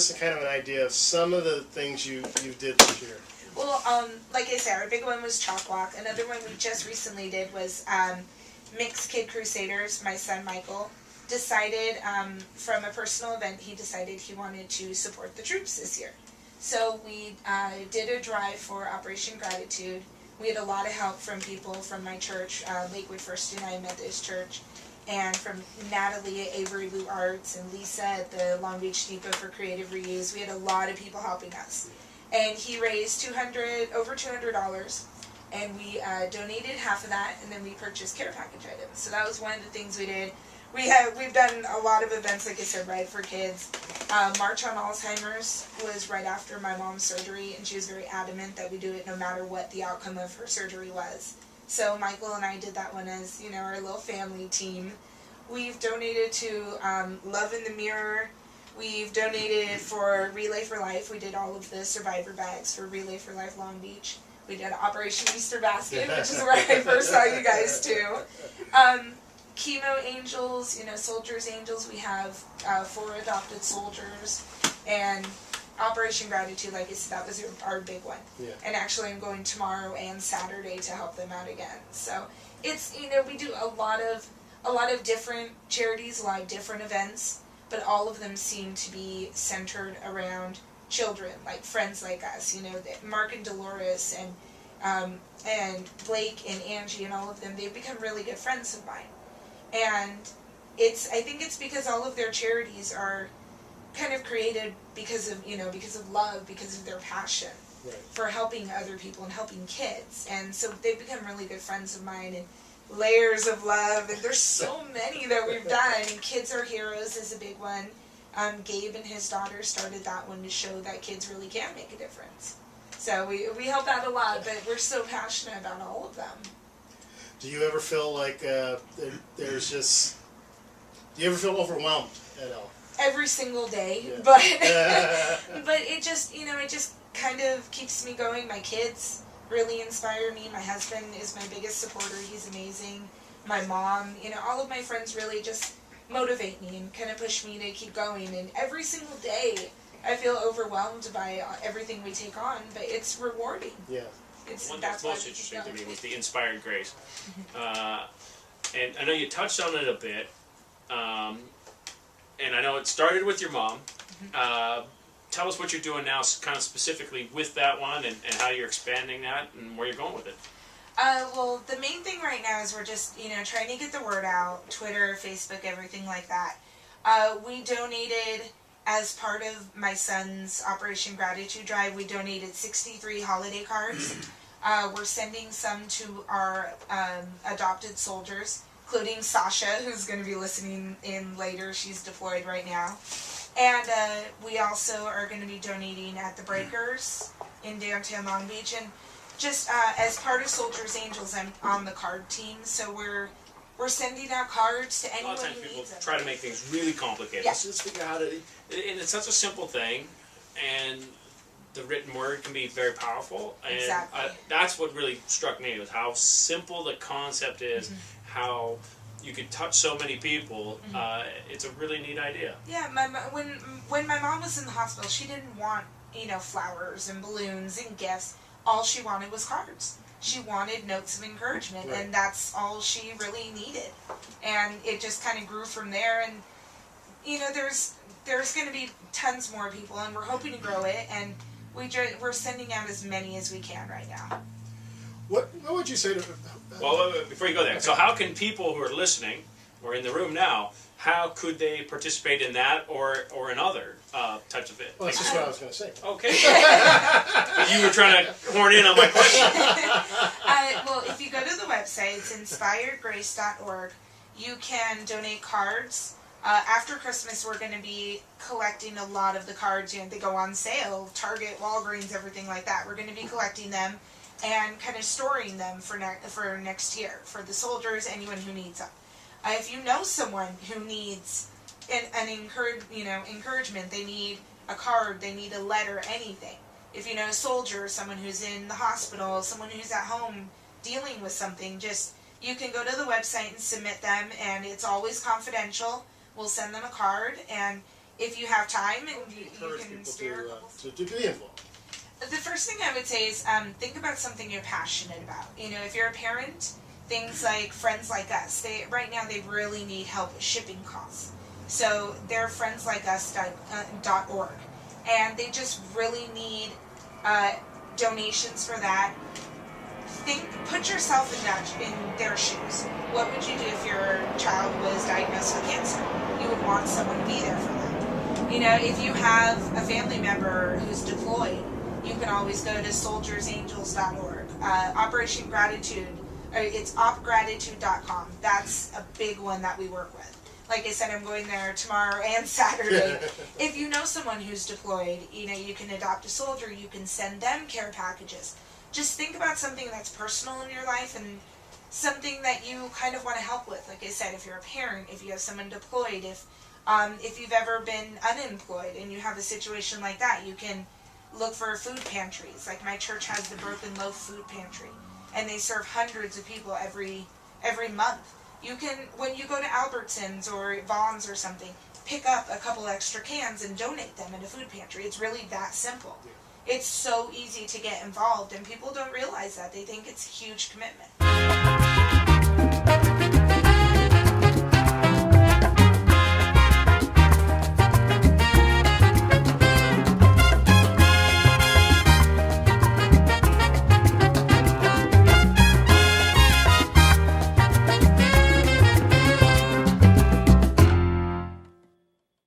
us kind of an idea of some of the things you did this year? Well, like I said, our big one was Chalk Walk. Another one we just recently did was Mixed Kid Crusaders. My son Michael decided, from a personal event, he decided he wanted to support the troops this year. So we did a drive for Operation Gratitude. We had a lot of help from people from my church, Lakewood First United Methodist Church, and from Natalie at Avery Blue Arts and Lisa at the Long Beach Depot for Creative Reuse. We had a lot of people helping us. And he raised over $200, and we donated half of that, and then we purchased care package items. So that was one of the things we did. We've done a lot of events, like I said, Ride for Kids. March on Alzheimer's was right after my mom's surgery, and she was very adamant that we do it no matter what the outcome of her surgery was. So Michael and I did that one as, our little family team. We've donated to Love in the Mirror. We've donated for Relay for Life. We did all of the survivor bags for Relay for Life Long Beach. We did Operation Easter Basket, which is where I first saw you guys too. Chemo Angels, Soldiers Angels. We have 4 adopted soldiers. And Operation Gratitude, like I said, that was our big one. Yeah. And actually I'm going tomorrow and Saturday to help them out again. So it's, we do a lot of different charities, a lot of different events, but all of them seem to be centered around children, like friends like us, Mark and Dolores and Blake and Angie and all of them, they've become really good friends of mine. And I think it's because all of their charities are kind of created because of love, because of their passion for helping other people and helping kids. And so they've become really good friends of mine, and Layers of Love, and there's so many that we've done. And Kids Are Heroes is a big one. Gabe and his daughter started that one to show that kids really can make a difference. So we help out a lot, but we're so passionate about all of them. Do you ever feel like do you ever feel overwhelmed at all? Every single day, yeah. but it just kind of keeps me going. My kids really inspire me. My husband is my biggest supporter. He's amazing. My mom, all of my friends really just motivate me and kind of push me to keep going. And every single day, I feel overwhelmed by everything we take on, but it's rewarding. Yeah. One that's most interesting to me was the Inspired Grace. And I know you touched on it a bit, and I know it started with your mom. Tell us what you're doing now, kind of specifically with that one, and how you're expanding that, and where you're going with it. Well, the main thing right now is we're just, trying to get the word out, Twitter, Facebook, everything like that. We donated, as part of my son's Operation Gratitude Drive, we donated 63 holiday cards. We're sending some to our adopted soldiers, including Sasha, who's going to be listening in later. She's deployed right now. And we also are going to be donating at the Breakers in downtown Long Beach. And just as part of Soldiers Angels, I'm on the card team, so we're sending out cards to anyone who needs them. A lot of times people try to make things really complicated. Yeah. Let's figure out and it's such a simple thing, and the written word can be very powerful. And exactly. That's what really struck me, was how simple the concept is, how you could touch so many people. It's a really neat idea. Yeah, when my mom was in the hospital, she didn't want flowers and balloons and gifts. All she wanted was cards. She wanted notes of encouragement, and that's all she really needed. And it just kind of grew from there. And there's going to be tons more people, and we're hoping to grow it. And we're sending out as many as we can right now. What would you say to? Well, before you go there, so how can people who are listening or in the room now, how could they participate in that or in other types of it? Well, that's just what I was going to say. Okay. You were trying to horn in on my question. Well, if you go to the website, it's inspiredgrace.org. You can donate cards. After Christmas, we're going to be collecting a lot of the cards. They go on sale, Target, Walgreens, everything like that. We're going to be collecting them and kind of storing them for next year, for the soldiers, anyone who needs them. If you know someone who needs an encouragement, they need a card, they need a letter, anything. If you know a soldier, someone who's in the hospital, someone who's at home dealing with something, you can go to the website and submit them, and it's always confidential. We'll send them a card, and if you have time How and would you you encourage can people spare. to be involved? The first thing I would say is think about something you're passionate about. If you're a parent, things like Friends Like Us. Right now they really need help with shipping costs. So they're friendslikeus.org, and they just really need donations for that. Put yourself in their shoes. What would you do if your child was diagnosed with cancer? You would want someone to be there for them. If you have a family member who's deployed, you can always go to soldiersangels.org. Operation Gratitude, it's opgratitude.com. That's a big one that we work with. Like I said, I'm going there tomorrow and Saturday. If you know someone who's deployed, you can adopt a soldier, you can send them care packages. Just think about something that's personal in your life and something that you kind of want to help with. Like I said, if you're a parent, if you have someone deployed, if you've ever been unemployed and you have a situation like that, you can look for food pantries. Like my church has the Broken Loaf Food Pantry, and they serve hundreds of people every month. You can, when you go to Albertsons or Vaughn's or something, pick up a couple extra cans and donate them in a food pantry. It's really that simple. It's so easy to get involved, and people don't realize that. They think it's a huge commitment.